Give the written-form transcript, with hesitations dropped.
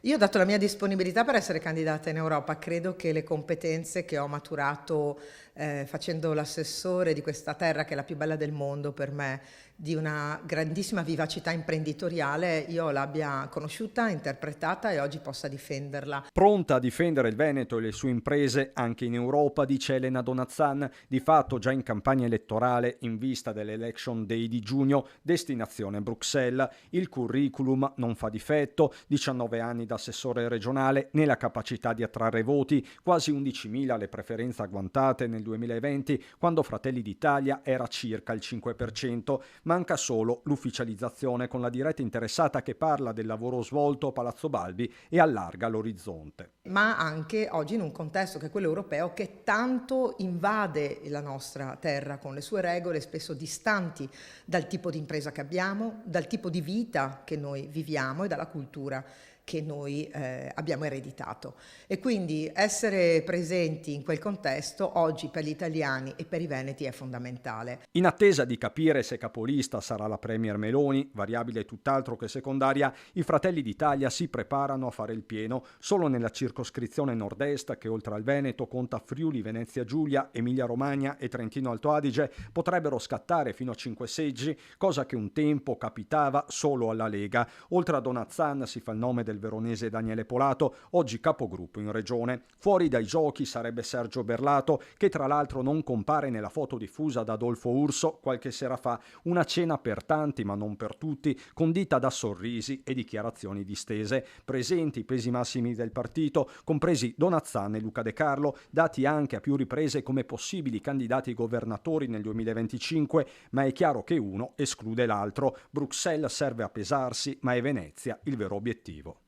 Io ho dato la mia disponibilità per essere candidata in Europa, credo che le competenze che ho maturato facendo l'assessore di questa terra che è la più bella del mondo per me, di una grandissima vivacità imprenditoriale, io l'abbia conosciuta, interpretata e oggi possa difenderla. Pronta a difendere il Veneto e le sue imprese anche in Europa, dice Elena Donazzan, di fatto già in campagna elettorale in vista dell'Election Day di giugno, destinazione Bruxelles. Il curriculum non fa difetto, 19 anni da assessore regionale, né la capacità di attrarre voti, quasi 11.000 le preferenze agguantate nel 2020, quando Fratelli d'Italia era circa il 5%. Manca solo l'ufficializzazione con la diretta interessata che parla del lavoro svolto a Palazzo Balbi e allarga l'orizzonte. Ma anche oggi in un contesto che è quello europeo che tanto invade la nostra terra con le sue regole spesso distanti dal tipo di impresa che abbiamo, dal tipo di vita che noi viviamo e dalla cultura che noi abbiamo ereditato. E quindi essere presenti in quel contesto oggi per gli italiani e per i veneti è fondamentale. In attesa di capire se capolista sarà la Premier Meloni, variabile tutt'altro che secondaria, i Fratelli d'Italia si preparano a fare il pieno solo nella circoscrizione nord-est che oltre al Veneto conta Friuli, Venezia Giulia, Emilia Romagna e Trentino Alto Adige potrebbero scattare fino a 5 seggi, cosa che un tempo capitava solo alla Lega. Oltre a Donazzan si fa il nome del veronese Daniele Polato, oggi capogruppo in regione. Fuori dai giochi sarebbe Sergio Berlato, che tra l'altro non compare nella foto diffusa da Adolfo Urso qualche sera fa, una cena per tanti ma non per tutti, condita da sorrisi e dichiarazioni distese. Presenti i pesi massimi del partito, compresi Donazzan e Luca De Carlo, dati anche a più riprese come possibili candidati governatori nel 2025, ma è chiaro che uno esclude l'altro. Bruxelles serve a pesarsi, ma è Venezia il vero obiettivo.